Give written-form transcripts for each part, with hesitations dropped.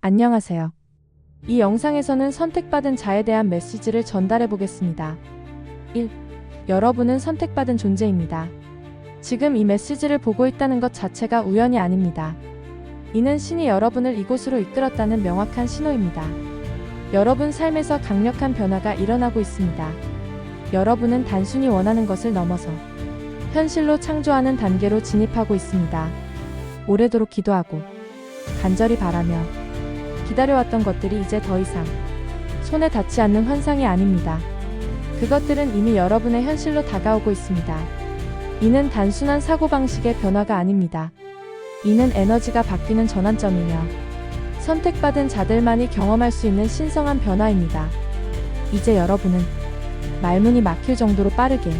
안녕하세요. 이 영상에서는 선택받은 자에 대한 메시지를 전달해 보겠습니다. 1. 여러분은 선택받은 존재입니다. 지금 이 메시지를 보고 있다는 것 자체가 우연이 아닙니다. 이는 신이 여러분을 이곳으로 이끌었다는 명확한 신호입니다. 여러분 삶에서 강력한 변화가 일어나고 있습니다. 여러분은 단순히 원하는 것을 넘어서 현실로 창조하는 단계로 진입하고 있습니다. 오래도록 기도하고 간절히 바라며 기다려왔던 것들이 이제 더 이상 손에 닿지 않는 환상이 아닙니다. 그것들은 이미 여러분의 현실로 다가오고 있습니다. 이는 단순한 사고방식의 변화가 아닙니다. 이는 에너지가 바뀌는 전환점이며 선택받은 자들만이 경험할 수 있는 신성한 변화입니다. 이제 여러분은 말문이 막힐 정도로 빠르게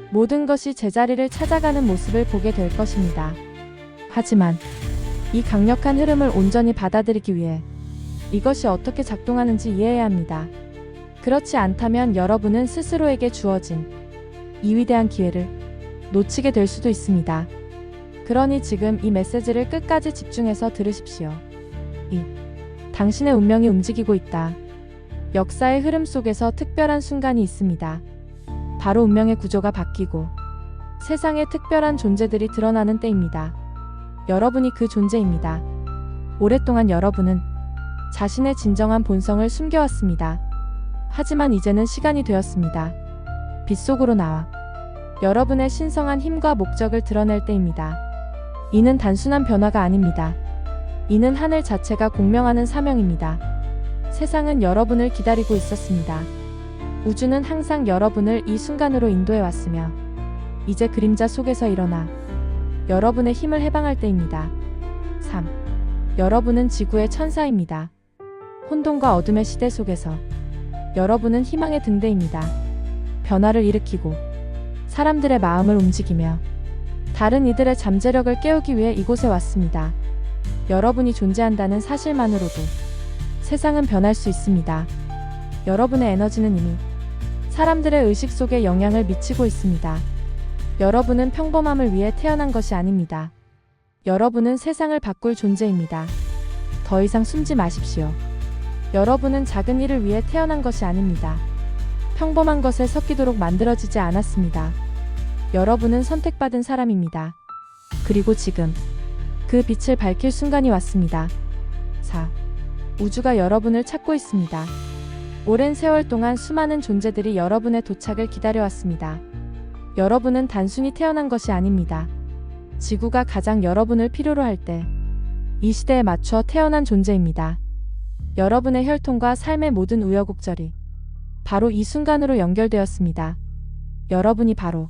모든 것이 제자리를 찾아가는 모습을 보게 될 것입니다. 하지만 이 강력한 흐름을 온전히 받아들이기 위해 이것이 어떻게 작동하는지 이해해야 합니다. 그렇지 않다면 여러분은 스스로에게 주어진 이 위대한 기회를 놓치게 될 수도 있습니다. 그러니 지금 이 메시지를 끝까지 집중해서 들으십시오. 2. 당신의 운명이 움직이고 있다. 역사의 흐름 속에서 특별한 순간이 있습니다. 바로 운명의 구조가 바뀌고 세상에 특별한 존재들이 드러나는 때입니다. 여러분이 그 존재입니다. 오랫동안 여러분은 자신의 진정한 본성을 숨겨왔습니다. 하지만 이제는 시간이 되었습니다. 빛 속으로 나와 여러분의 신성한 힘과 목적을 드러낼 때입니다. 이는 단순한 변화가 아닙니다. 이는 하늘 자체가 공명하는 사명입니다. 세상은 여러분을 기다리고 있었습니다. 우주는 항상 여러분을 이 순간으로 인도해 왔으며 이제 그림자 속에서 일어나 여러분의 힘을 해방할 때입니다. 3. 여러분은 지구의 천사입니다. 혼돈과 어둠의 시대 속에서 여러분은 희망의 등대입니다. 변화를 일으키고 사람들의 마음을 움직이며 다른 이들의 잠재력을 깨우기 위해 이곳에 왔습니다. 여러분이 존재한다는 사실만으로도 세상은 변할 수 있습니다. 여러분의 에너지는 이미 사람들의 의식 속에 영향을 미치고 있습니다. 여러분은 평범함을 위해 태어난 것이 아닙니다. 여러분은 세상을 바꿀 존재입니다. 더 이상 숨지 마십시오. 여러분은 작은 일을 위해 태어난 것이 아닙니다. 평범한 것에 섞이도록 만들어지지 않았습니다. 여러분은 선택받은 사람입니다. 그리고 지금 그 빛을 밝힐 순간이 왔습니다. 4. 우주가 여러분을 찾고 있습니다. 오랜 세월 동안 수많은 존재들이 여러분의 도착을 기다려왔습니다. 여러분은 단순히 태어난 것이 아닙니다. 지구가 가장 여러분을 필요로 할 때 이 시대에 맞춰 태어난 존재입니다. 여러분의 혈통과 삶의 모든 우여곡절이 바로 이 순간으로 연결되었습니다. 여러분이 바로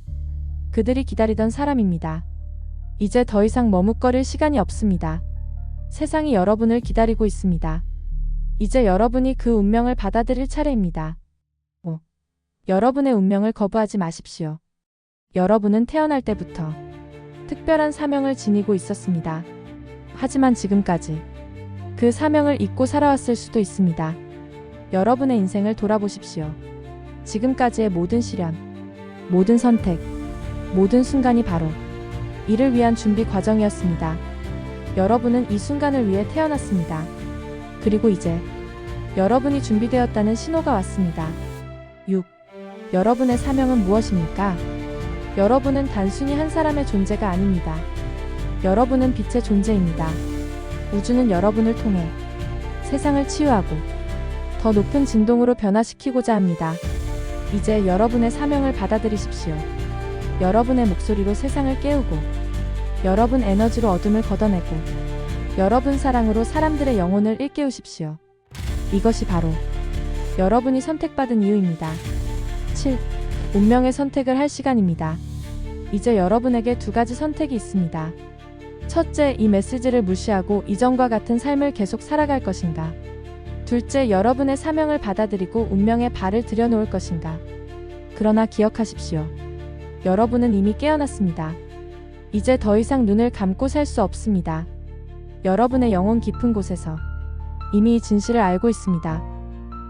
그들이 기다리던 사람입니다. 이제 더 이상 머뭇거릴 시간이 없습니다. 세상이 여러분을 기다리고 있습니다. 이제 여러분이 그 운명을 받아들일 차례입니다. 5. 여러분의 운명을 거부하지 마십시오. 여러분은 태어날 때부터 특별한 사명을 지니고 있었습니다. 하지만 지금까지 그 사명을 잊고 살아왔을 수도 있습니다. 여러분의 인생을 돌아보십시오. 지금까지의 모든 시련, 모든 선택, 모든 순간이 바로 이를 위한 준비 과정이었습니다. 여러분은 이 순간을 위해 태어났습니다. 그리고 이제 여러분이 준비되었다는 신호가 왔습니다. 6. 여러분의 사명은 무엇입니까? 여러분은 단순히 한 사람의 존재가 아닙니다. 여러분은 빛의 존재입니다. 우주는 여러분을 통해 세상을 치유하고 더 높은 진동으로 변화시키고자 합니다. 이제 여러분의 사명을 받아들이십시오. 여러분의 목소리로 세상을 깨우고 여러분 에너지로 어둠을 걷어내고 여러분 사랑으로 사람들의 영혼을 일깨우십시오. 이것이 바로 여러분이 선택받은 이유입니다. 7. 운명의 선택을 할 시간입니다. 이제 여러분에게 두 가지 선택이 있습니다. 첫째, 이 메시지를 무시하고 이전과 같은 삶을 계속 살아갈 것인가? 둘째, 여러분의 사명을 받아들이고 운명에 발을 들여놓을 것인가? 그러나 기억하십시오. 여러분은 이미 깨어났습니다. 이제 더 이상 눈을 감고 살 수 없습니다. 여러분의 영혼 깊은 곳에서 이미 이 진실을 알고 있습니다.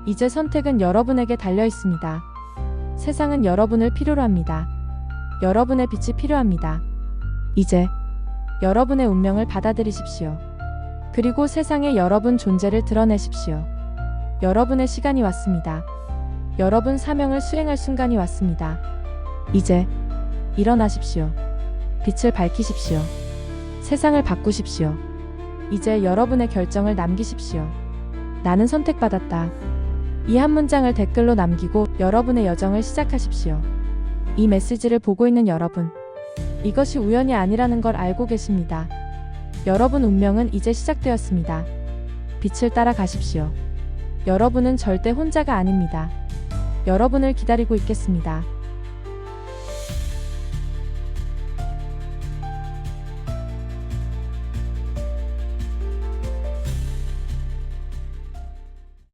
이제 선택은 여러분에게 달려 있습니다. 세상은 여러분을 필요로 합니다. 여러분의 빛이 필요합니다. 이제 여러분의 운명을 받아들이십시오. 그리고 세상에 여러분 존재를 드러내십시오. 여러분의 시간이 왔습니다. 여러분 사명을 수행할 순간이 왔습니다. 이제 일어나십시오. 빛을 밝히십시오. 세상을 바꾸십시오. 이제 여러분의 결정을 남기십시오. 나는 선택받았다. 이 한 문장을 댓글로 남기고 여러분의 여정을 시작하십시오. 이 메시지를 보고 있는 여러분, 이것이 우연이 아니라는 걸 알고 계십니다. 여러분 운명은 이제 시작되었습니다. 빛을 따라 가십시오. 여러분은 절대 혼자가 아닙니다. 여러분을 기다리고 있겠습니다.